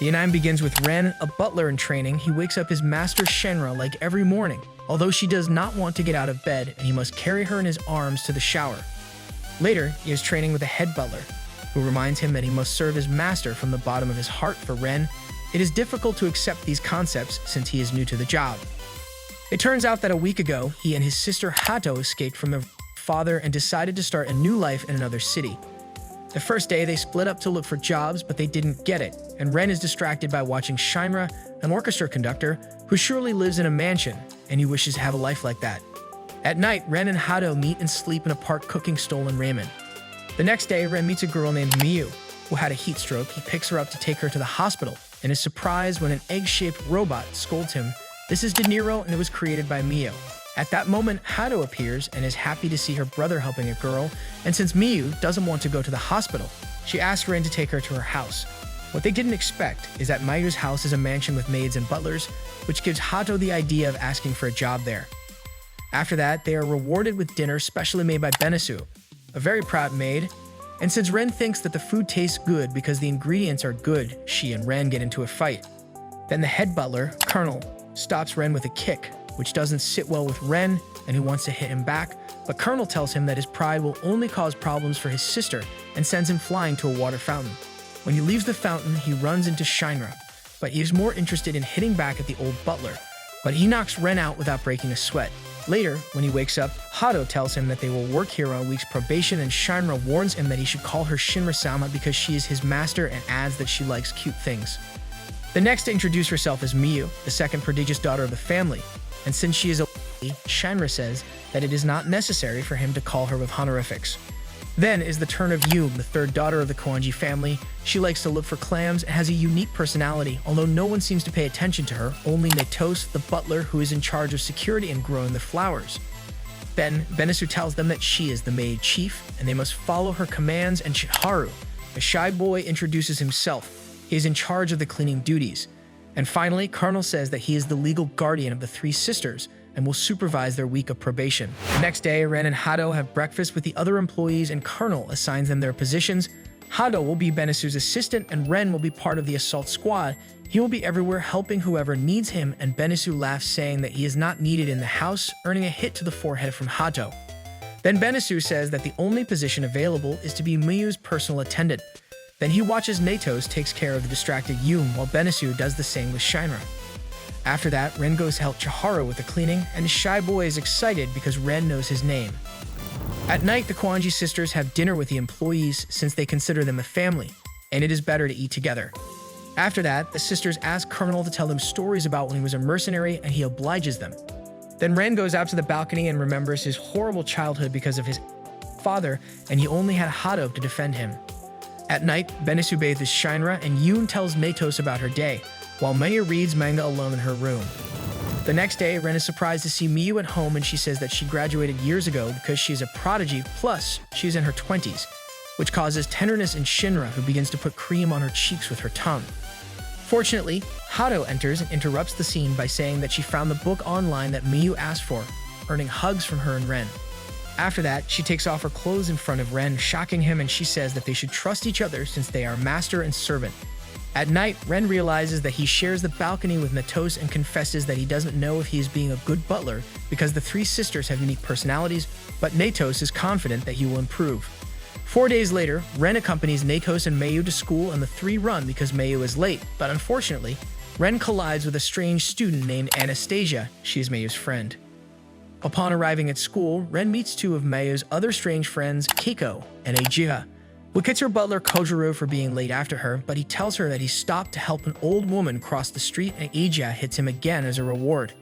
The anime begins with Ren, a butler in training. He wakes up his master Shenra like every morning, although she does not want to get out of bed and he must carry her in his arms to the shower. Later, he is training with a head butler, who reminds him that he must serve his master from the bottom of his heart. For Ren, it is difficult to accept these concepts since he is new to the job. It turns out that a week ago, he and his sister Hato escaped from their father and decided to start a new life in another city. The first day, they split up to look for jobs, but they didn't get it, and Ren is distracted by watching Shinra, an orchestra conductor, who surely lives in a mansion, and he wishes to have a life like that. At night, Ren and Hato meet and sleep in a park cooking stolen ramen. The next day, Ren meets a girl named Miyu, who had a heat stroke. He picks her up to take her to the hospital, and is surprised when an egg-shaped robot scolds him. This is De Niro, and it was created by Miyu. At that moment, Hato appears and is happy to see her brother helping a girl, and since Miyu doesn't want to go to the hospital, she asks Ren to take her to her house. What they didn't expect is that Miyu's house is a mansion with maids and butlers, which gives Hato the idea of asking for a job there. After that, they are rewarded with dinner specially made by Benesu, a very proud maid, and since Ren thinks that the food tastes good because the ingredients are good, she and Ren get into a fight. Then the head butler, Colonel, stops Ren with a kick, which doesn't sit well with Ren, and he wants to hit him back, but Colonel tells him that his pride will only cause problems for his sister and sends him flying to a water fountain. When he leaves the fountain, he runs into Shinra, but he is more interested in hitting back at the old butler, but he knocks Ren out without breaking a sweat. Later, when he wakes up, Hato tells him that they will work here on a week's probation, and Shinra warns him that he should call her Shinra-sama because she is his master and adds that she likes cute things. The next to introduce herself is Miyu, the second prodigious daughter of the family, and since she is a lady, Shinra says that it is not necessary for him to call her with honorifics. Then is the turn of Yume, the third daughter of the Kuji family. She likes to look for clams and has a unique personality, although no one seems to pay attention to her, only Netos, the butler, who is in charge of security and growing the flowers. Then, Benesu tells them that she is the maid chief, and they must follow her commands, and Chiharu, a shy boy, introduces himself. He is in charge of the cleaning duties. And finally, Colonel says that he is the legal guardian of the three sisters and will supervise their week of probation. The next day, Ren and Hato have breakfast with the other employees and Colonel assigns them their positions. Hato will be Benesu's assistant and Ren will be part of the assault squad. He will be everywhere helping whoever needs him, and Benesu laughs saying that he is not needed in the house, earning a hit to the forehead from Hato. Then Benesu says that the only position available is to be Miyu's personal attendant. Then he watches Netos takes care of the distracted Yume while Benesu does the same with Shinra. After that, Ren goes to help Chiharu with the cleaning, and the shy boy is excited because Ren knows his name. At night, the Kuji sisters have dinner with the employees since they consider them a family, and it is better to eat together. After that, the sisters ask Colonel to tell them stories about when he was a mercenary, and he obliges them. Then Ren goes out to the balcony and remembers his horrible childhood because of his father, and he only had Hato to defend him. At night, Benesu bathes Shinra, and Yoon tells Netos about her day, while Miyu reads manga alone in her room. The next day, Ren is surprised to see Miyu at home, and she says that she graduated years ago because she is a prodigy, plus she is in her 20s, which causes tenderness in Shinra, who begins to put cream on her cheeks with her tongue. Fortunately, Hato enters and interrupts the scene by saying that she found the book online that Miyu asked for, earning hugs from her and Ren. After that, she takes off her clothes in front of Ren, shocking him, and she says that they should trust each other since they are master and servant. At night, Ren realizes that he shares the balcony with Netos and confesses that he doesn't know if he is being a good butler because the three sisters have unique personalities, but Netos is confident that he will improve. 4 days later, Ren accompanies Netos and Miyu to school, and the three run because Miyu is late, but unfortunately, Ren collides with a strange student named Anastasia. She is Miyu's friend. Upon arriving at school, Ren meets two of Miyu's other strange friends, Keiko and Ejiha, who gets her butler Kojiro for being late after her, but he tells her that he stopped to help an old woman cross the street, and Ejiha hits him again as a reward.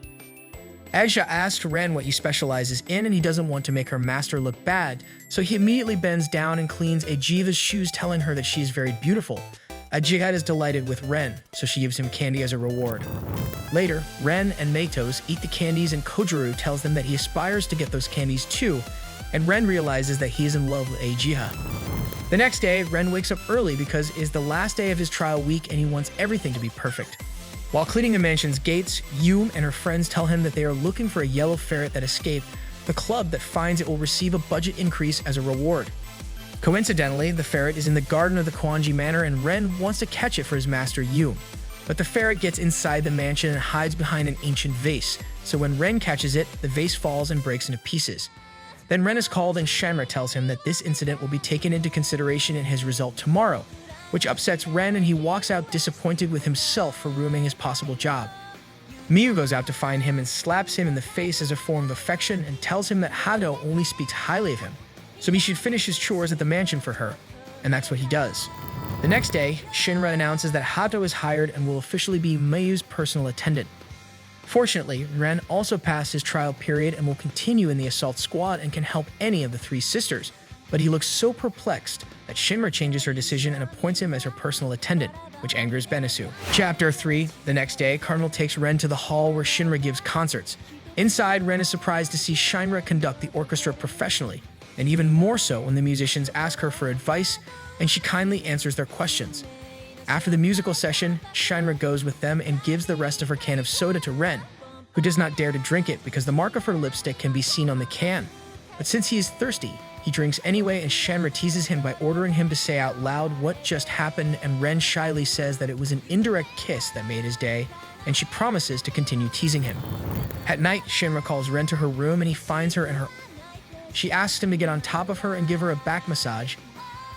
Ejiha asks Ren what he specializes in, and he doesn't want to make her master look bad, so he immediately bends down and cleans Ejiha's shoes, telling her that she is very beautiful. Ejiha is delighted with Ren, so she gives him candy as a reward. Later, Ren and Netos eat the candies, and Kojiro tells them that he aspires to get those candies too, and Ren realizes that he is in love with Ejiha. The next day, Ren wakes up early because it is the last day of his trial week and he wants everything to be perfect. While cleaning the mansion's gates, Yume and her friends tell him that they are looking for a yellow ferret that escaped. The club that finds it will receive a budget increase as a reward. Coincidentally, the ferret is in the garden of the Kuji Manor and Ren wants to catch it for his master Yume. But the ferret gets inside the mansion and hides behind an ancient vase, so when Ren catches it, the vase falls and breaks into pieces. Then Ren is called and Shinra tells him that this incident will be taken into consideration in his result tomorrow, which upsets Ren and he walks out disappointed with himself for ruining his possible job. Miyu goes out to find him and slaps him in the face as a form of affection and tells him that Hato only speaks highly of him, so he should finish his chores at the mansion for her, and that's what he does. The next day, Shinra announces that Hato is hired and will officially be Miyu's personal attendant. Fortunately, Ren also passed his trial period and will continue in the assault squad and can help any of the three sisters, but he looks so perplexed that Shinra changes her decision and appoints him as her personal attendant, which angers Benisu. Chapter 3. The next day, Cardinal takes Ren to the hall where Shinra gives concerts. Inside, Ren is surprised to see Shinra conduct the orchestra professionally, and even more so when the musicians ask her for advice and she kindly answers their questions. After the musical session, Shinra goes with them and gives the rest of her can of soda to Ren, who does not dare to drink it because the mark of her lipstick can be seen on the can. But since he is thirsty, he drinks anyway and Shinra teases him by ordering him to say out loud what just happened, and Ren shyly says that it was an indirect kiss that made his day, and she promises to continue teasing him. At night, Shinra calls Ren to her room and he finds her in her. She asks him to get on top of her and give her a back massage.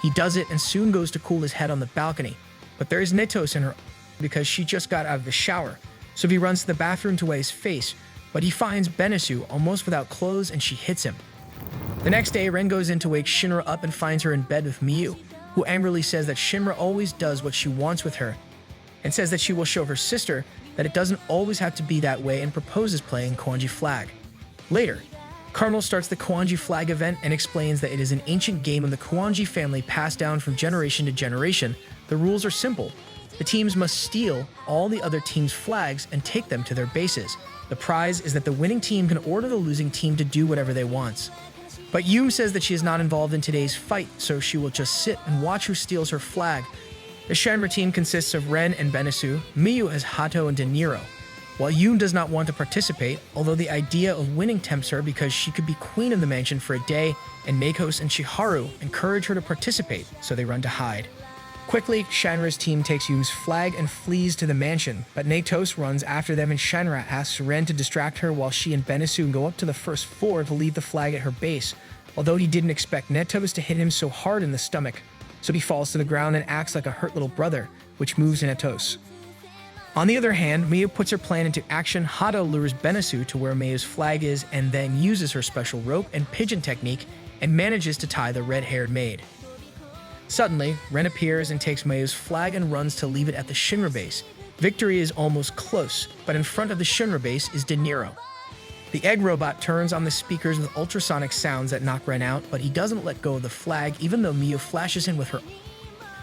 He does it and soon goes to cool his head on the balcony, but there is Netos in her because she just got out of the shower, so he runs to the bathroom to wet his face, but he finds Benisu almost without clothes and she hits him. The next day, Ren goes in to wake Shinra up and finds her in bed with Miyu, who angrily says that Shinra always does what she wants with her, and says that she will show her sister that it doesn't always have to be that way and proposes playing Kuji Flag. Later, Cardinal starts the Kuji Flag event and explains that it is an ancient game of the Kuji family passed down from generation to generation. The rules are simple. The teams must steal all the other teams' flags and take them to their bases. The prize is that the winning team can order the losing team to do whatever they want. But Yume says that she is not involved in today's fight, so she will just sit and watch who steals her flag. The Shinra team consists of Ren and Benisu, Miyu as Hato and De Niro. While Yume does not want to participate, although the idea of winning tempts her because she could be queen of the mansion for a day, and Makos and Chiharu encourage her to participate, so they run to hide. Quickly, Shinra's team takes Yume's flag and flees to the mansion, but Netos runs after them and Shinra asks Ren to distract her while she and Benisu go up to the first floor to leave the flag at her base, although he didn't expect Netos to hit him so hard in the stomach, so he falls to the ground and acts like a hurt little brother, which moves Netos. On the other hand, Miyu puts her plan into action. Hato lures Benisu to where Miyu's flag is and then uses her special rope and pigeon technique and manages to tie the red-haired maid. Suddenly, Ren appears and takes Miyu's flag and runs to leave it at the Shinra base. Victory is almost close, but in front of the Shinra base is De Niro. The egg robot turns on the speakers with ultrasonic sounds that knock Ren out, but he doesn't let go of the flag even though Miyu flashes him with her.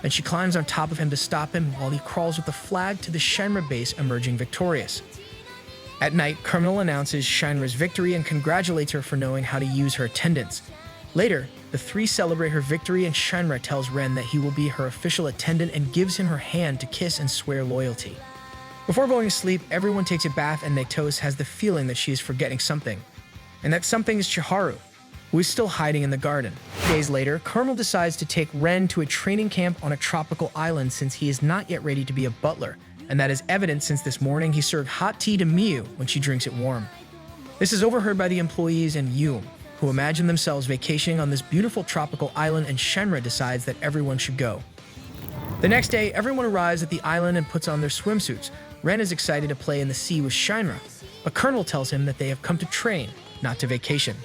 Then she climbs on top of him to stop him while he crawls with the flag to the Shinra base, emerging victorious. At night, Colonel announces Shinra's victory and congratulates her for knowing how to use her attendants. Later, the three celebrate her victory and Shinra tells Ren that he will be her official attendant and gives him her hand to kiss and swear loyalty. Before going to sleep, everyone takes a bath and Netos has the feeling that she is forgetting something. And that something is Chiharu, who is still hiding in the garden. Days later, Colonel decides to take Ren to a training camp on a tropical island since he is not yet ready to be a butler, and that is evident since this morning he served hot tea to Miyu when she drinks it warm. This is overheard by the employees and Yume, who imagine themselves vacationing on this beautiful tropical island, and Shinra decides that everyone should go. The next day, everyone arrives at the island and puts on their swimsuits. Ren is excited to play in the sea with Shinra, but Colonel tells him that they have come to train, not to vacation.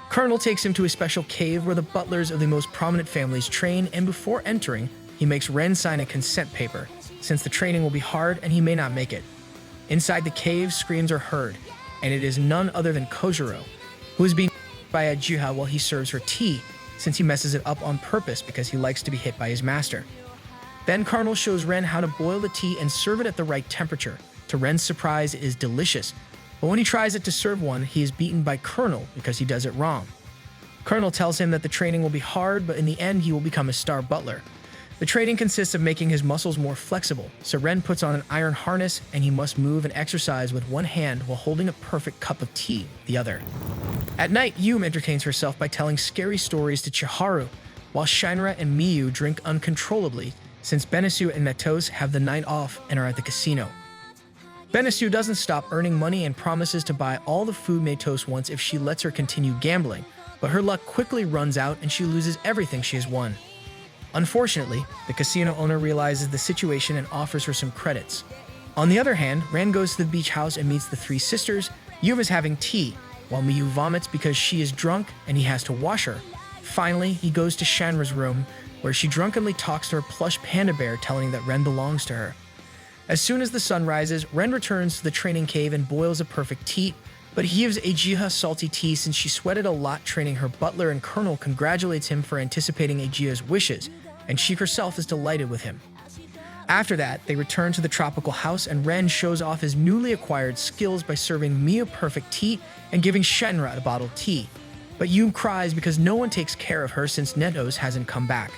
Colonel takes him to a special cave where the butlers of the most prominent families train, and before entering, he makes Ren sign a consent paper, since the training will be hard and he may not make it. Inside the cave, screams are heard, and it is none other than Kojiro, who is being by a Juha while he serves her tea, since he messes it up on purpose because he likes to be hit by his master. Then Colonel shows Ren how to boil the tea and serve it at the right temperature. To Ren's surprise, it is delicious, but when he tries it to serve one, he is beaten by Colonel because he does it wrong. Colonel tells him that the training will be hard, but in the end he will become a star butler. The training consists of making his muscles more flexible, so Ren puts on an iron harness and he must move and exercise with one hand while holding a perfect cup of tea with the other. At night, Yume entertains herself by telling scary stories to Chiharu, while Shinra and Miyu drink uncontrollably since Bennesu and Netos have the night off and are at the casino. Bennesu doesn't stop earning money and promises to buy all the food Netos wants if she lets her continue gambling, but her luck quickly runs out and she loses everything she has won. Unfortunately, the casino owner realizes the situation and offers her some credits. On the other hand, Ren goes to the beach house and meets the three sisters. Yume is having tea, while Miyu vomits because she is drunk and he has to wash her. Finally, he goes to Shinra's room, where she drunkenly talks to her plush panda bear, telling that Ren belongs to her. As soon as the sun rises, Ren returns to the training cave and boils a perfect tea, but he gives Ajiha salty tea since she sweated a lot training her butler, and Colonel congratulates him for anticipating Ajiha's wishes, and she herself is delighted with him. After that, they return to the tropical house and Ren shows off his newly acquired skills by serving Miyu perfect tea and giving Shinra a bottled tea. But Yume cries because no one takes care of her since Netos hasn't come back.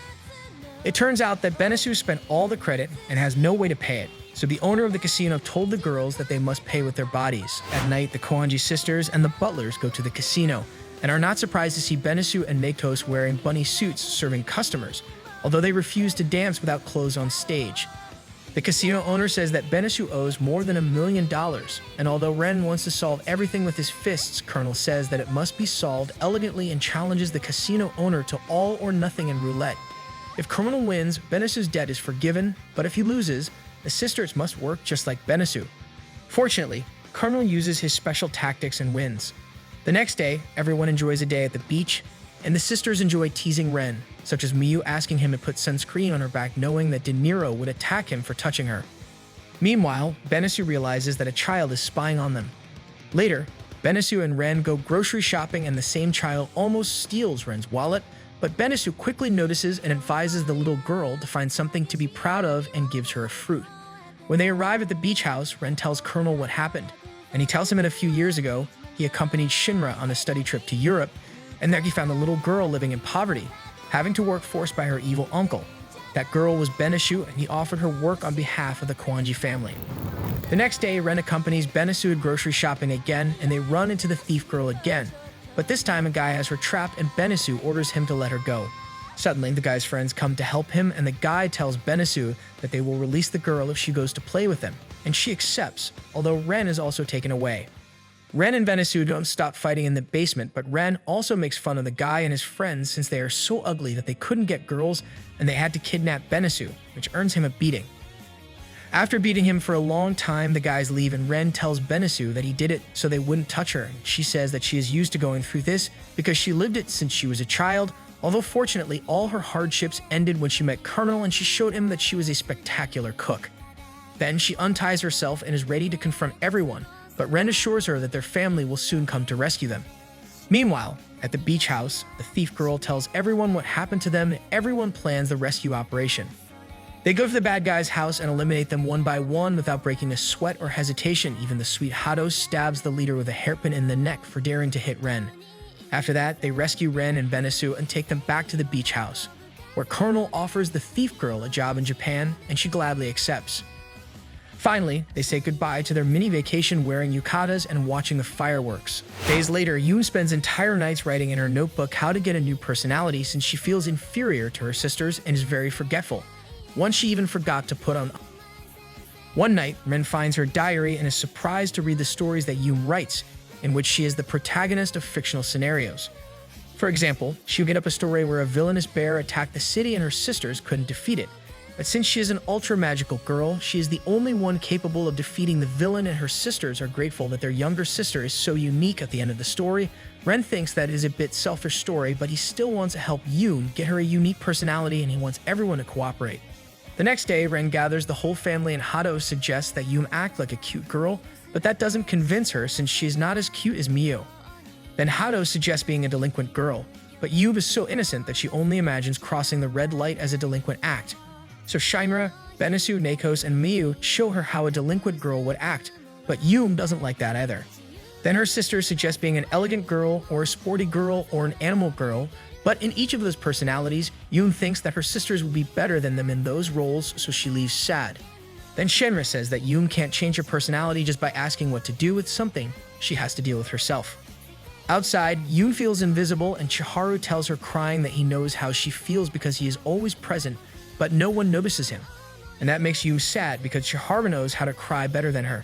It turns out that Bennesu spent all the credit and has no way to pay it, so the owner of the casino told the girls that they must pay with their bodies. At night, the Koanji sisters and the butlers go to the casino and are not surprised to see Bennesu and Netos wearing bunny suits serving customers, although they refuse to dance without clothes on stage. The casino owner says that Bennesu owes more than $1 million, and although Ren wants to solve everything with his fists, Colonel says that it must be solved elegantly and challenges the casino owner to all or nothing in roulette. If Colonel wins, Bennesu's debt is forgiven, but if he loses, the sisters must work just like Bennesu. Fortunately, Colonel uses his special tactics and wins. The next day, everyone enjoys a day at the beach, and the sisters enjoy teasing Ren, such as Miyu asking him to put sunscreen on her back knowing that De Niro would attack him for touching her. Meanwhile, Bennesu realizes that a child is spying on them. Later, Bennesu and Ren go grocery shopping and the same child almost steals Ren's wallet, but Bennesu quickly notices and advises the little girl to find something to be proud of and gives her a fruit. When they arrive at the beach house, Ren tells Colonel what happened, and he tells him that a few years ago, he accompanied Shinra on a study trip to Europe, and there he found a little girl living in poverty, having to work forced by her evil uncle. That girl was Bennesu, and he offered her work on behalf of the Koanji family. The next day, Ren accompanies Bennesu grocery shopping again, and they run into the thief girl again. But this time, a guy has her trapped, and Bennesu orders him to let her go. Suddenly, the guy's friends come to help him, and the guy tells Bennesu that they will release the girl if she goes to play with them, and she accepts, although Ren is also taken away. Ren and Bennesu don't stop fighting in the basement, but Ren also makes fun of the guy and his friends since they are so ugly that they couldn't get girls and they had to kidnap Bennesu, which earns him a beating. After beating him for a long time, the guys leave and Ren tells Bennesu that he did it so they wouldn't touch her. She says that she is used to going through this because she lived it since she was a child, although fortunately all her hardships ended when she met Colonel and she showed him that she was a spectacular cook. Then she unties herself and is ready to confront everyone, but Ren assures her that their family will soon come to rescue them. Meanwhile, at the beach house, the thief girl tells everyone what happened to them and everyone plans the rescue operation. They go to the bad guy's house and eliminate them one by one without breaking a sweat or hesitation. Even the sweet Hado stabs the leader with a hairpin in the neck for daring to hit Ren. After that, they rescue Ren and Bennesu and take them back to the beach house, where Colonel offers the thief girl a job in Japan and she gladly accepts. Finally, they say goodbye to their mini vacation wearing yukatas and watching the fireworks. Days later, Yume spends entire nights writing in her notebook how to get a new personality since she feels inferior to her sisters and is very forgetful. Once she even forgot to put on. One night, Ren finds her diary and is surprised to read the stories that Yume writes, in which she is the protagonist of fictional scenarios. For example, she would get up a story where a villainous bear attacked the city and her sisters couldn't defeat it. But since she is an ultra-magical girl, she is the only one capable of defeating the villain, and her sisters are grateful that their younger sister is so unique at the end of the story. Ren thinks that is a bit selfish story, but he still wants to help Yume get her a unique personality and he wants everyone to cooperate. The next day, Ren gathers the whole family and Hado suggests that Yume act like a cute girl, but that doesn't convince her since she is not as cute as Miyu. Then Hado suggests being a delinquent girl, but Yume is so innocent that she only imagines crossing the red light as a delinquent act. So Shinra, Bennesu, Netos, and Miyu show her how a delinquent girl would act, but Yume doesn't like that either. Then her sisters suggest being an elegant girl, or a sporty girl, or an animal girl, but in each of those personalities, Yume thinks that her sisters would be better than them in those roles, so she leaves sad. Then Shinra says that Yume can't change her personality just by asking what to do with something she has to deal with herself. Outside, Yoon feels invisible and Chiharu tells her crying that he knows how she feels because he is always present, but no one notices him. And that makes Yoon sad because Chiharu knows how to cry better than her.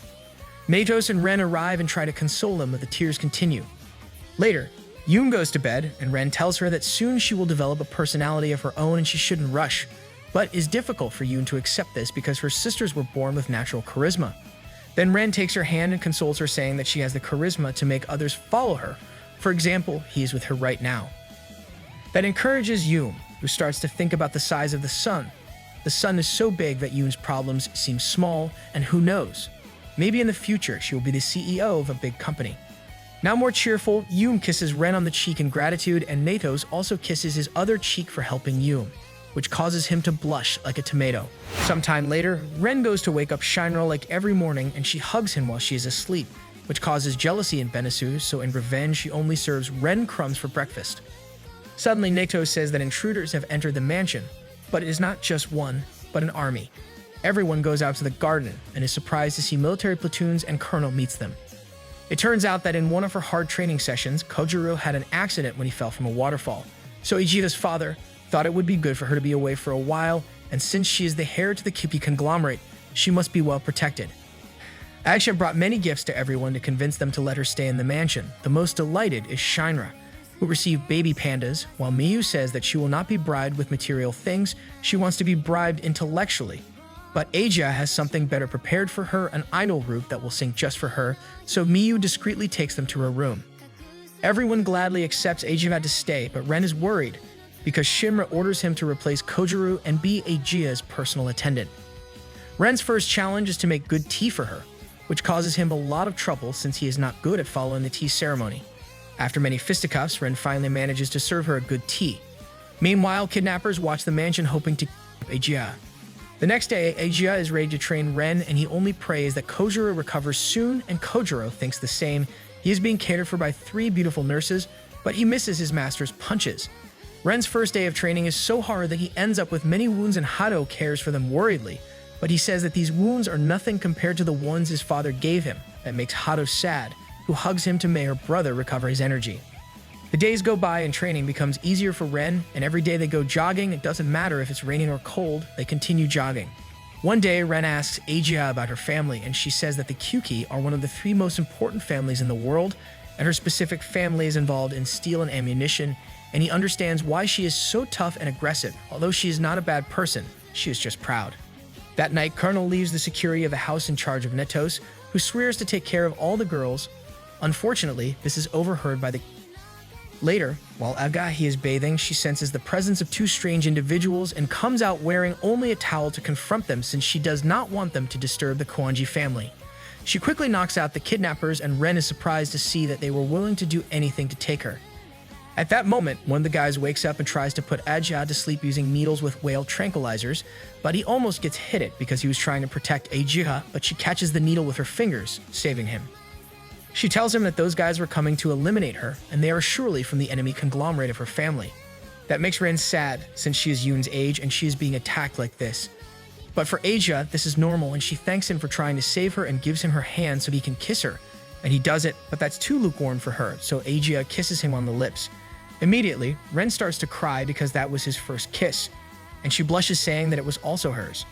Natos and Ren arrive and try to console him, but the tears continue. Later, Yoon goes to bed, and Ren tells her that soon she will develop a personality of her own and she shouldn't rush, but it's difficult for Yoon to accept this because her sisters were born with natural charisma. Then Ren takes her hand and consoles her, saying that she has the charisma to make others follow her. For example, he is with her right now. That encourages Yoon, who starts to think about the size of the sun. The sun is so big that Yoon's problems seem small, and who knows? Maybe in the future she will be the CEO of a big company. Now more cheerful, Yoon kisses Ren on the cheek in gratitude, and Natos also kisses his other cheek for helping Yoon, which causes him to blush like a tomato. Sometime later, Ren goes to wake up Shinra like every morning, and she hugs him while she is asleep, which causes jealousy in Benesu, so in revenge she only serves Ren crumbs for breakfast. Suddenly, Natos says that intruders have entered the mansion, but it is not just one, but an army. Everyone goes out to the garden and is surprised to see military platoons, and Colonel meets them. It turns out that in one of her hard training sessions, Kojiro had an accident when he fell from a waterfall. So Ichida's father thought it would be good for her to be away for a while, and since she is the heir to the Kippy conglomerate, she must be well protected. Aisha brought many gifts to everyone to convince them to let her stay in the mansion. The most delighted is Shinra, who received baby pandas, while Miyu says that she will not be bribed with material things, she wants to be bribed intellectually. But Aja has something better prepared for her, an idol root that will sing just for her, so Miyu discreetly takes them to her room. Everyone gladly accepts Aja to stay, but Ren is worried because Shinra orders him to replace Kojiro and be Aja's personal attendant. Ren's first challenge is to make good tea for her, which causes him a lot of trouble since he is not good at following the tea ceremony. After many fisticuffs, Ren finally manages to serve her a good tea. Meanwhile, kidnappers watch the mansion hoping to keep Aja. The next day, Aja is ready to train Ren, and he only prays that Kojiro recovers soon, and Kojiro thinks the same. He is being catered for by 3 beautiful nurses, but he misses his master's punches. Ren's first day of training is so hard that he ends up with many wounds, and Hato cares for them worriedly, but he says that these wounds are nothing compared to the ones his father gave him. That makes Hato sad, who hugs him to make her brother recover his energy. The days go by and training becomes easier for Ren, and every day they go jogging. It doesn't matter if it's raining or cold, they continue jogging. One day, Ren asks Aja about her family, and she says that the Kyuki are one of the 3 most important families in the world, and her specific family is involved in steel and ammunition, and he understands why she is so tough and aggressive. Although she is not a bad person, she is just proud. That night, Colonel leaves the security of the house in charge of Natos, who swears to take care of all the girls. Unfortunately, this is overheard by the Later, while Agahi is bathing, she senses the presence of 2 strange individuals and comes out wearing only a towel to confront them since she does not want them to disturb the Koanji family. She quickly knocks out the kidnappers, and Ren is surprised to see that they were willing to do anything to take her. At that moment, one of the guys wakes up and tries to put Aja to sleep using needles with whale tranquilizers, but he almost gets hit it because he was trying to protect Aja, but she catches the needle with her fingers, saving him. She tells him that those guys were coming to eliminate her, and they are surely from the enemy conglomerate of her family. That makes Ren sad, since she is Yoon's age and she is being attacked like this. But for Aja, this is normal, and she thanks him for trying to save her and gives him her hand so he can kiss her. And he does it, but that's too lukewarm for her, so Aja kisses him on the lips. Immediately, Ren starts to cry because that was his first kiss, and she blushes, saying that it was also hers.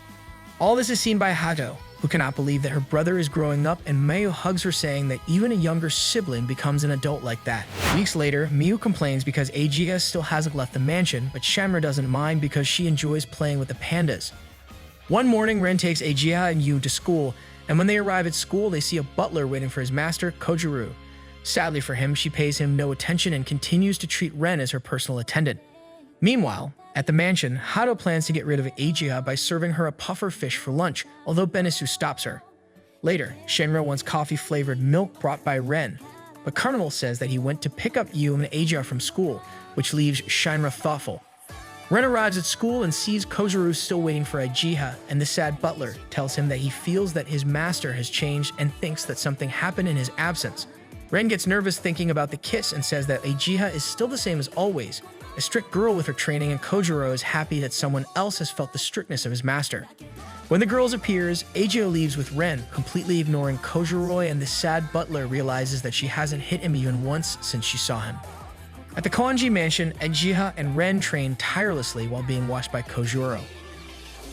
All this is seen by Hato, who cannot believe that her brother is growing up, and Mayu hugs her, saying that even a younger sibling becomes an adult like that. Weeks later, Miyu complains because Aja still hasn't left the mansion, but Shamra doesn't mind because she enjoys playing with the pandas. One morning, Ren takes Aja and Yu to school, and when they arrive at school, they see a butler waiting for his master, Kojiro. Sadly for him, she pays him no attention and continues to treat Ren as her personal attendant. Meanwhile, at the mansion, Hato plans to get rid of Aja by serving her a puffer fish for lunch, although Benesu stops her. Later, Shinra wants coffee-flavored milk brought by Ren, but Colonel says that he went to pick up Yu and Aja from school, which leaves Shinra thoughtful. Ren arrives at school and sees Kojiro still waiting for Aja, and the sad butler tells him that he feels that his master has changed and thinks that something happened in his absence. Ren gets nervous thinking about the kiss and says that Aja is still the same as always, a strict girl with her training, and Kojiro is happy that someone else has felt the strictness of his master. When the girls appears, Eiji leaves with Ren, completely ignoring Kojiro, and the sad butler realizes that she hasn't hit him even once since she saw him. At the Koanji mansion, Eiji and Ren train tirelessly while being watched by Kojiro.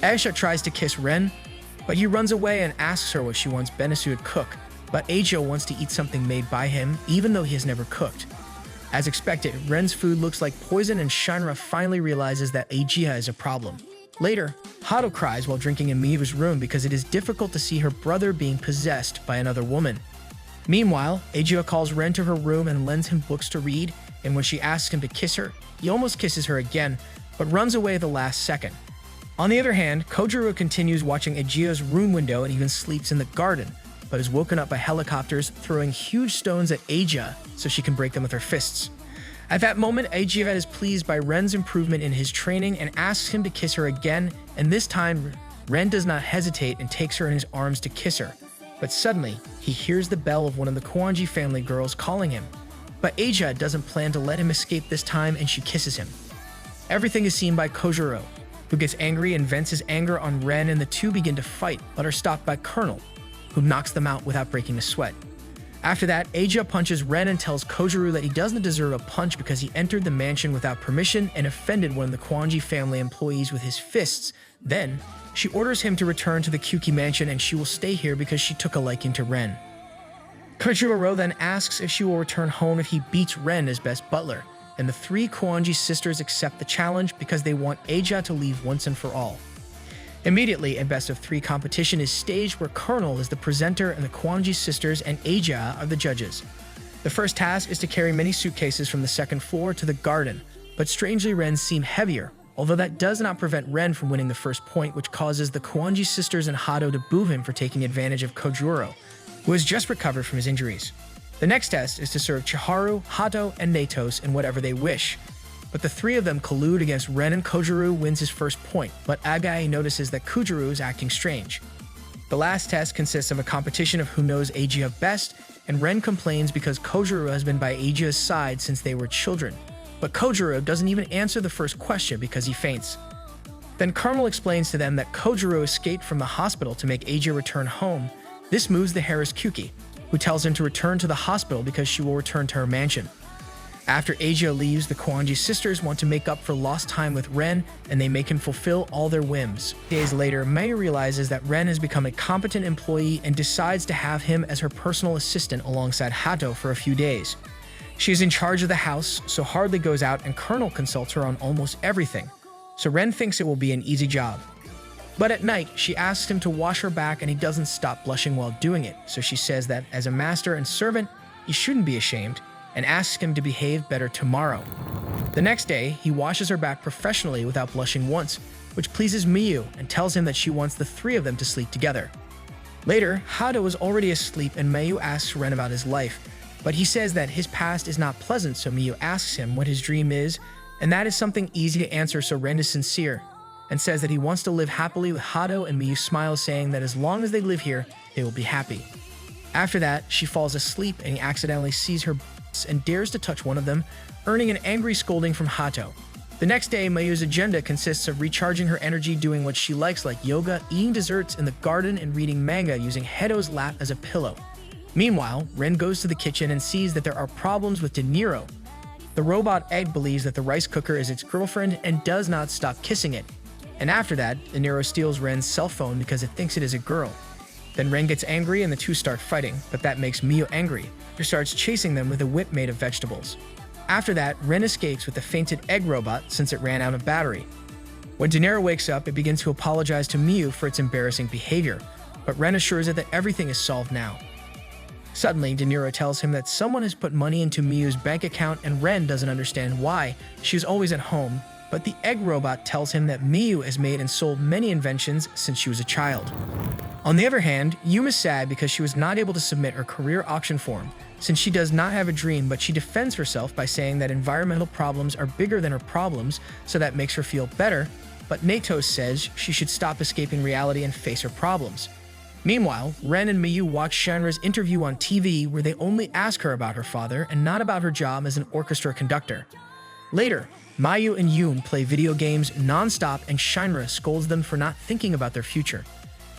Aisha tries to kiss Ren, but he runs away and asks her what she wants Benesu to cook, but Eiji wants to eat something made by him, even though he has never cooked. As expected, Ren's food looks like poison, and Shinra finally realizes that Eiji is a problem. Later, Hato cries while drinking in Miyu's room because it is difficult to see her brother being possessed by another woman. Meanwhile, Eiji calls Ren to her room and lends him books to read, and when she asks him to kiss her, he almost kisses her again, but runs away at the last second. On the other hand, Kojiro continues watching Eiji's room window and even sleeps in the garden, but is woken up by helicopters throwing huge stones at Eiji so she can break them with her fists. At that moment, Eiji is pleased by Ren's improvement in his training and asks him to kiss her again, and this time, Ren does not hesitate and takes her in his arms to kiss her. But suddenly, he hears the bell of one of the Koanji family girls calling him. But Eiji doesn't plan to let him escape this time, and she kisses him. Everything is seen by Kojiro, who gets angry and vents his anger on Ren, and the two begin to fight, but are stopped by Colonel, who knocks them out without breaking a sweat. After that, Eiji punches Ren and tells Kojiro that he doesn't deserve a punch because he entered the mansion without permission and offended one of the Koanji family employees with his fists. Then, she orders him to return to the Kuki mansion and she will stay here because she took a liking to Ren. Kojiro then asks if she will return home if he beats Ren as best butler, and the three Koanji sisters accept the challenge because they want Eiji to leave once and for all. Immediately, a best-of-3 competition is staged where Colonel is the presenter and the Koanji sisters and Eiji are the judges. The first task is to carry many suitcases from the second floor to the garden, but strangely Ren seem heavier, although that does not prevent Ren from winning the first point, which causes the Koanji sisters and Hato to boo him for taking advantage of Kojiro, who has just recovered from his injuries. The next test is to serve Chiharu, Hato, and Natos in whatever they wish. But the three of them collude against Ren, and Kojiro wins his first point, but Agai notices that Kojiro is acting strange. The last test consists of a competition of who knows Eiji best, and Ren complains because Kojiro has been by Eiji's side since they were children. But Kojiro doesn't even answer the first question because he faints. Then Colonel explains to them that Kojiro escaped from the hospital to make Eiji return home. This moves the Harris Kuki, who tells him to return to the hospital because she will return to her mansion. After Eiji leaves, the Koanji sisters want to make up for lost time with Ren, and they make him fulfill all their whims. Days later, Mayu realizes that Ren has become a competent employee and decides to have him as her personal assistant alongside Hato for a few days. She is in charge of the house, so hardly goes out, and Colonel consults her on almost everything, so Ren thinks it will be an easy job. But at night, she asks him to wash her back, and he doesn't stop blushing while doing it, so she says that as a master and servant, he shouldn't be ashamed, and asks him to behave better tomorrow. The next day, he washes her back professionally without blushing once, which pleases Miyu and tells him that she wants the three of them to sleep together. Later, Hato is already asleep and Miyu asks Ren about his life, but he says that his past is not pleasant, so Miyu asks him what his dream is, and that is something easy to answer, so Ren is sincere and says that he wants to live happily with Hato, and Miyu smiles, saying that as long as they live here, they will be happy. After that, she falls asleep and he accidentally sees her and dares to touch one of them, earning an angry scolding from Hato. The next day, Mayu's agenda consists of recharging her energy doing what she likes like yoga, eating desserts in the garden, and reading manga using Heto's lap as a pillow. Meanwhile, Ren goes to the kitchen and sees that there are problems with De Niro. The robot egg believes that the rice cooker is its girlfriend and does not stop kissing it. And after that, De Niro steals Ren's cell phone because it thinks it is a girl. Then Ren gets angry and the two start fighting, but that makes Miyu angry, who starts chasing them with a whip made of vegetables. After that, Ren escapes with the fainted egg robot since it ran out of battery. When De Niro wakes up, it begins to apologize to Miyu for its embarrassing behavior, but Ren assures it that everything is solved now. Suddenly, De Niro tells him that someone has put money into Miyu's bank account, and Ren doesn't understand why. She is always at home, but the egg robot tells him that Miyu has made and sold many inventions since she was a child. On the other hand, Yume is sad because she was not able to submit her career auction form, since she does not have a dream, but she defends herself by saying that environmental problems are bigger than her problems, so that makes her feel better, but Natos says she should stop escaping reality and face her problems. Meanwhile, Ren and Miyu watch Shinra's interview on TV where they only ask her about her father and not about her job as an orchestra conductor. Later, Mayu and Yume play video games non-stop and Shinra scolds them for not thinking about their future.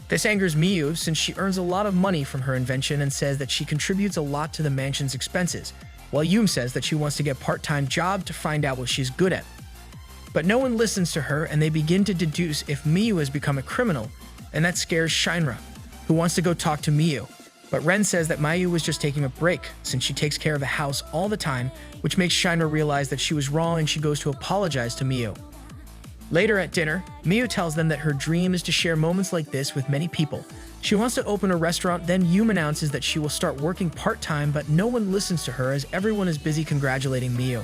This angers Miyu since she earns a lot of money from her invention and says that she contributes a lot to the mansion's expenses, while Yume says that she wants to get a part-time job to find out what she's good at. But no one listens to her, and they begin to deduce if Miyu has become a criminal, and that scares Shinra, who wants to go talk to Miyu. But Ren says that Miyu was just taking a break since she takes care of the house all the time, which makes Shinra realize that she was wrong and she goes to apologize to Miyu. Later at dinner, Miyu tells them that her dream is to share moments like this with many people. She wants to open a restaurant, then Yume announces that she will start working part-time, but no one listens to her as everyone is busy congratulating Miyu.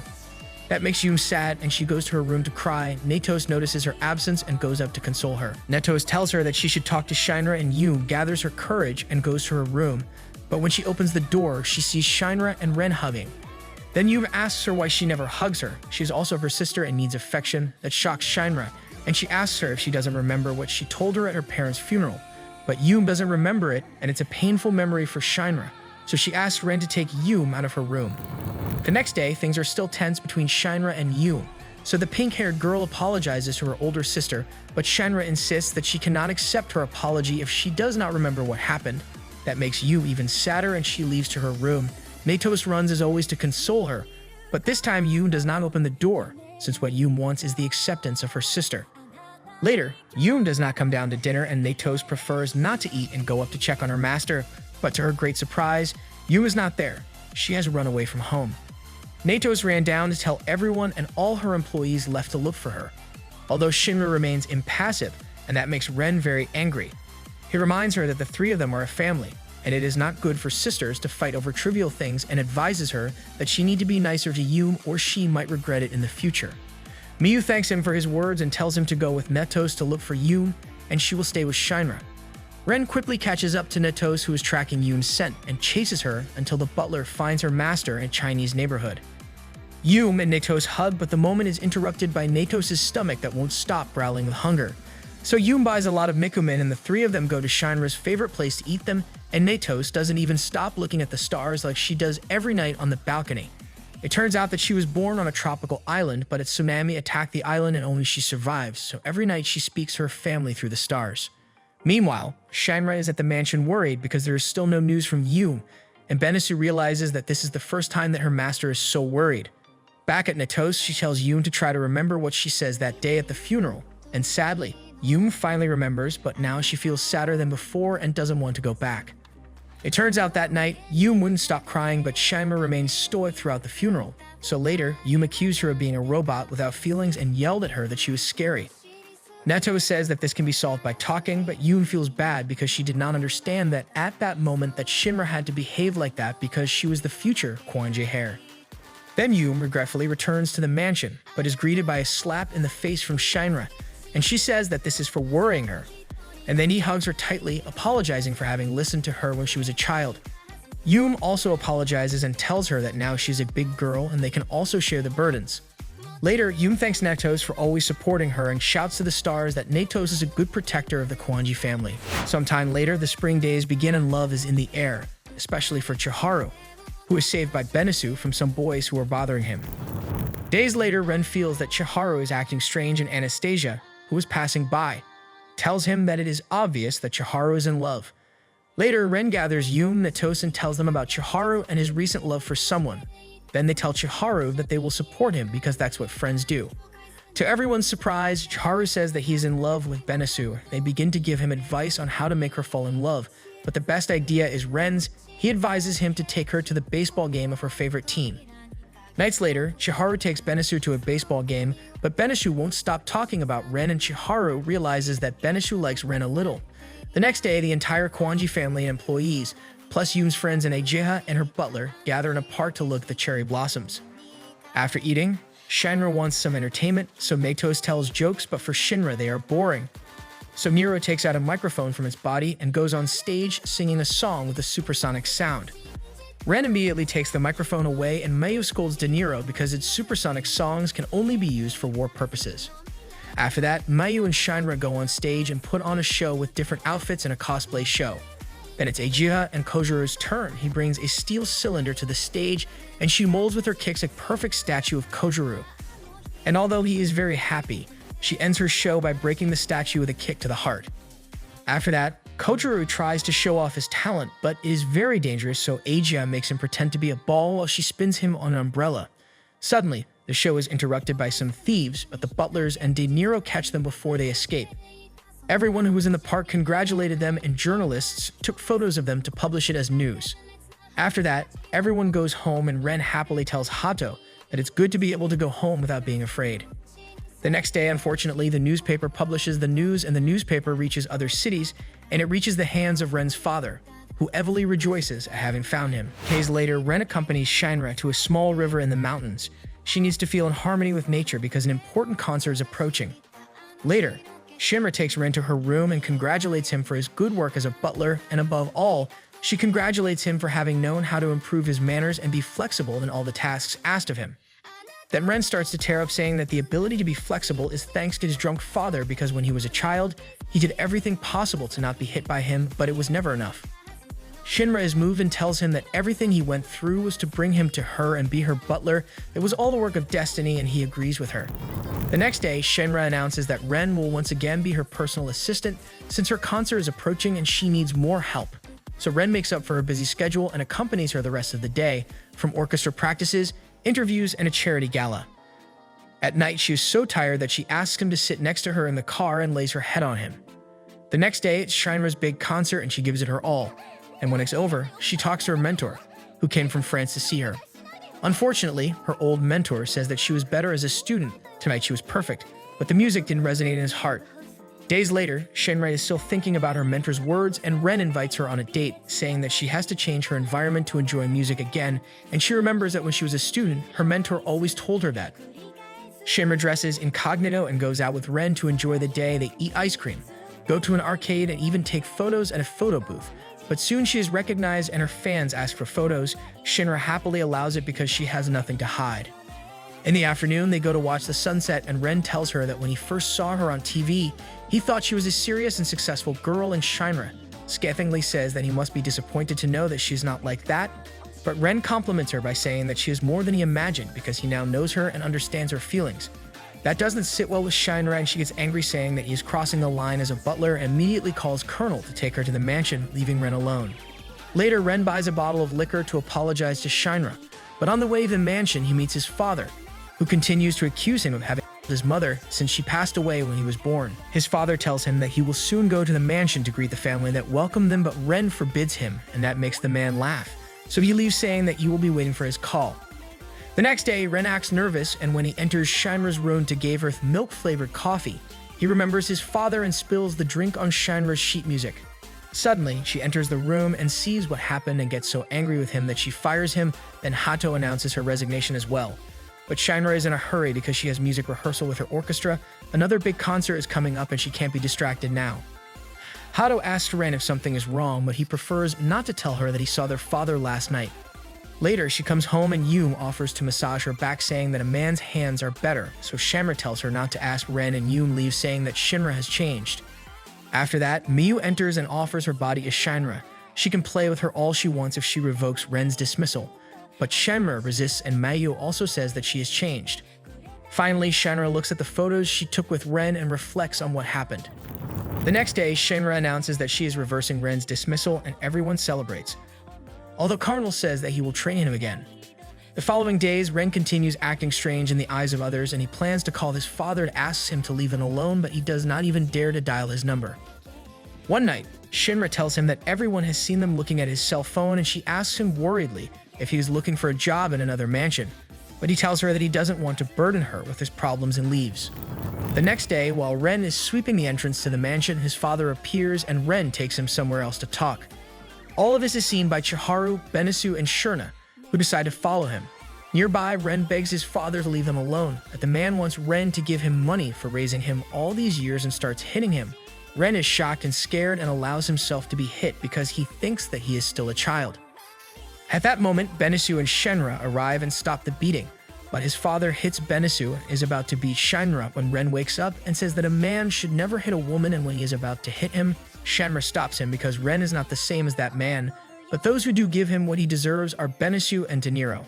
That makes Yume sad, and she goes to her room to cry. Netos notices her absence and goes up to console her. Netos tells her that she should talk to Shinra, and Yume gathers her courage and goes to her room. But when she opens the door, she sees Shinra and Ren hugging. Then Yume asks her why she never hugs her. She's also her sister and needs affection. That shocks Shinra, and she asks her if she doesn't remember what she told her at her parents' funeral. But Yume doesn't remember it, and it's a painful memory for Shinra, so she asks Ren to take Yume out of her room. The next day, things are still tense between Shinra and Yume, so the pink-haired girl apologizes to her older sister, but Shinra insists that she cannot accept her apology if she does not remember what happened. That makes Yume even sadder, and she leaves to her room. Netos runs as always to console her, but this time Yume does not open the door, since what Yume wants is the acceptance of her sister. Later, Yume does not come down to dinner, and Netos prefers not to eat and go up to check on her master, but to her great surprise, Yume is not there. She has run away from home. Netos ran down to tell everyone, and all her employees left to look for her. Although Shinra remains impassive, and that makes Ren very angry. He reminds her that the three of them are a family, and it is not good for sisters to fight over trivial things, and advises her that she need to be nicer to Yume or she might regret it in the future. Miyu thanks him for his words and tells him to go with Netos to look for Yume, and she will stay with Shinra. Ren quickly catches up to Netos, who is tracking Yume's scent, and chases her until the butler finds her master in a Chinese neighborhood. Yume and Netos hug, but the moment is interrupted by Netos' stomach that won't stop growling with hunger. So Yume buys a lot of Mikumen, and the three of them go to Shinra's favorite place to eat them, and Netos doesn't even stop looking at the stars like she does every night on the balcony. It turns out that she was born on a tropical island, but a tsunami attacked the island and only she survives, so every night she speaks to her family through the stars. Meanwhile, Shinra is at the mansion worried because there is still no news from Yume, and Benisu realizes that this is the first time that her master is so worried. Back at Netos, she tells Yume to try to remember what she says that day at the funeral, and sadly, Yume finally remembers, but now she feels sadder than before and doesn't want to go back. It turns out that night, Yume wouldn't stop crying, but Shinra remained stoic throughout the funeral. So later, Yume accused her of being a robot without feelings and yelled at her that she was scary. Netos says that this can be solved by talking, but Yume feels bad because she did not understand that at that moment that Shinra had to behave like that because she was the future Kwanje Hair. Then Yume regretfully returns to the mansion, but is greeted by a slap in the face from Shinra, and she says that this is for worrying her. And then he hugs her tightly, apologizing for having listened to her when she was a child. Yume also apologizes and tells her that now she's a big girl and they can also share the burdens. Later, Yume thanks Netos for always supporting her and shouts to the stars that Netos is a good protector of the Kwanji family. Sometime later, the spring days begin and love is in the air, especially for Chiharu, who is saved by Benisu from some boys who are bothering him. Days later, Ren feels that Chiharu is acting strange, and Anastasia, who is passing by, tells him that it is obvious that Chiharu is in love. Later, Ren gathers Yume, Netos, and tells them about Chiharu and his recent love for someone. Then they tell Chiharu that they will support him because that's what friends do. To everyone's surprise, Chiharu says that he's in love with Benisu. They begin to give him advice on how to make her fall in love, but the best idea is Ren's. He advises him to take her to the baseball game of her favorite team. Nights later, Chiharu takes Benisu to a baseball game, but Benisu won't stop talking about Ren, and Chiharu realizes that Benisu likes Ren a little. The next day, the entire Kwanji family and employees, plus Yume's friends and Ejiha and her butler, gather in a park to look at the cherry blossoms. After eating, Shinra wants some entertainment, so Netos tells jokes, but for Shinra they are boring. So Nero takes out a microphone from its body and goes on stage singing a song with a supersonic sound. Ren immediately takes the microphone away, and Mayu scolds De Niro because its supersonic songs can only be used for war purposes. After that, Mayu and Shinra go on stage and put on a show with different outfits and a cosplay show. Then it's Ejiha and Kojiru's turn. He brings a steel cylinder to the stage, and she molds with her kicks a perfect statue of Kojiru. And although he is very happy, she ends her show by breaking the statue with a kick to the heart. After that, Kojiro tries to show off his talent, but is very dangerous, so Aja makes him pretend to be a ball while she spins him on an umbrella. Suddenly, the show is interrupted by some thieves, but the butlers and De Niro catch them before they escape. Everyone who was in the park congratulated them, and journalists took photos of them to publish it as news. After that, everyone goes home, and Ren happily tells Hato that it's good to be able to go home without being afraid. The next day, unfortunately, the newspaper publishes the news, and the newspaper reaches other cities, and it reaches the hands of Ren's father, who heavily rejoices at having found him. Days later, Ren accompanies Shinra to a small river in the mountains. She needs to feel in harmony with nature because an important concert is approaching. Later, Shinra takes Ren to her room and congratulates him for his good work as a butler, and above all, she congratulates him for having known how to improve his manners and be flexible in all the tasks asked of him. Then Ren starts to tear up, saying that the ability to be flexible is thanks to his drunk father because when he was a child, he did everything possible to not be hit by him, but it was never enough. Shinra is moved and tells him that everything he went through was to bring him to her and be her butler. It was all the work of destiny, and he agrees with her. The next day, Shinra announces that Ren will once again be her personal assistant since her concert is approaching and she needs more help. So Ren makes up for her busy schedule and accompanies her the rest of the day, from orchestra practices, interviews, and a charity gala. At night, she is so tired that she asks him to sit next to her in the car and lays her head on him. The next day, it's Shinra's big concert and she gives it her all. And when it's over, she talks to her mentor, who came from France to see her. Unfortunately, her old mentor says that she was better as a student. Tonight she was perfect, but the music didn't resonate in his heart. Days later, Shinra is still thinking about her mentor's words, and Ren invites her on a date, saying that she has to change her environment to enjoy music again, and she remembers that when she was a student, her mentor always told her that. Shinra dresses incognito and goes out with Ren to enjoy the day. They eat ice cream, go to an arcade, and even take photos at a photo booth. But soon she is recognized and her fans ask for photos. Shinra happily allows it because she has nothing to hide. In the afternoon, they go to watch the sunset, and Ren tells her that when he first saw her on TV, he thought she was a serious and successful girl, and Shinra scathingly says that he must be disappointed to know that she's not like that. But Ren compliments her by saying that she is more than he imagined because he now knows her and understands her feelings. That doesn't sit well with Shinra, and she gets angry, saying that he is crossing the line as a butler, and immediately calls Colonel to take her to the mansion, leaving Ren alone. Later, Ren buys a bottle of liquor to apologize to Shinra, but on the way to the mansion, he meets his father, who continues to accuse him of having killed his mother since she passed away when he was born. His father tells him that he will soon go to the mansion to greet the family that welcomed them, but Ren forbids him, and that makes the man laugh. So he leaves, saying that he will be waiting for his call. The next day, Ren acts nervous, and when he enters Shinra's room to give her milk-flavored coffee, he remembers his father and spills the drink on Shinra's sheet music. Suddenly, she enters the room and sees what happened and gets so angry with him that she fires him. Then Hato announces her resignation as well. But Shinra is in a hurry because she has music rehearsal with her orchestra. Another big concert is coming up and she can't be distracted now. Hato asks Ren if something is wrong, but he prefers not to tell her that he saw their father last night. Later, she comes home and Yume offers to massage her back, saying that a man's hands are better, so Shinra tells her not to ask Ren, and Yume leaves, saying that Shinra has changed. After that, Miyu enters and offers her body to Shinra. She can play with her all she wants if she revokes Ren's dismissal, but Shinra resists, and Miyu also says that she has changed. Finally, Shinra looks at the photos she took with Ren and reflects on what happened. The next day, Shinra announces that she is reversing Ren's dismissal, and everyone celebrates, although Carnival says that he will train him again. The following days, Ren continues acting strange in the eyes of others, and he plans to call his father and asks him to leave him alone, but he does not even dare to dial his number. One night, Shinra tells him that everyone has seen them looking at his cell phone, and she asks him worriedly if he is looking for a job in another mansion, but he tells her that he doesn't want to burden her with his problems and leaves. The next day, while Ren is sweeping the entrance to the mansion, his father appears and Ren takes him somewhere else to talk. All of this is seen by Chiharu, Benisu, and Shurna, who decide to follow him. Nearby, Ren begs his father to leave them alone, but the man wants Ren to give him money for raising him all these years and starts hitting him. Ren is shocked and scared and allows himself to be hit because he thinks that he is still a child. At that moment, Benisu and Shinra arrive and stop the beating, but his father hits Benisu and is about to beat Shinra when Ren wakes up and says that a man should never hit a woman, and when he is about to hit him, Shinra stops him because Ren is not the same as that man, but those who do give him what he deserves are Benisu and De Niro.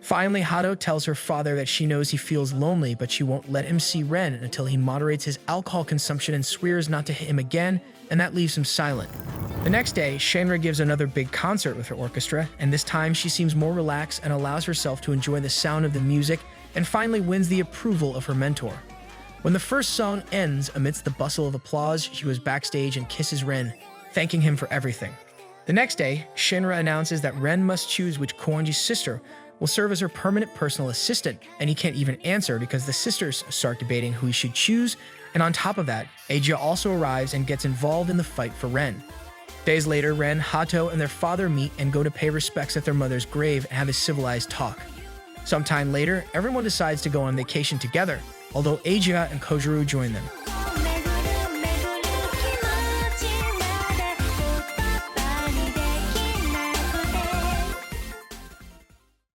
Finally, Hato tells her father that she knows he feels lonely, but she won't let him see Ren until he moderates his alcohol consumption and swears not to hit him again, and that leaves him silent. The next day, Shinra gives another big concert with her orchestra, and this time she seems more relaxed and allows herself to enjoy the sound of the music, and finally wins the approval of her mentor. When the first song ends, amidst the bustle of applause, she goes backstage and kisses Ren, thanking him for everything. The next day, Shinra announces that Ren must choose which Koanji's sister will serve as her permanent personal assistant, and he can't even answer because the sisters start debating who he should choose, and on top of that, Eija also arrives and gets involved in the fight for Ren. Days later, Ren, Hato, and their father meet and go to pay respects at their mother's grave and have a civilized talk. Sometime later, everyone decides to go on vacation together, although Eija and Kojiru join them.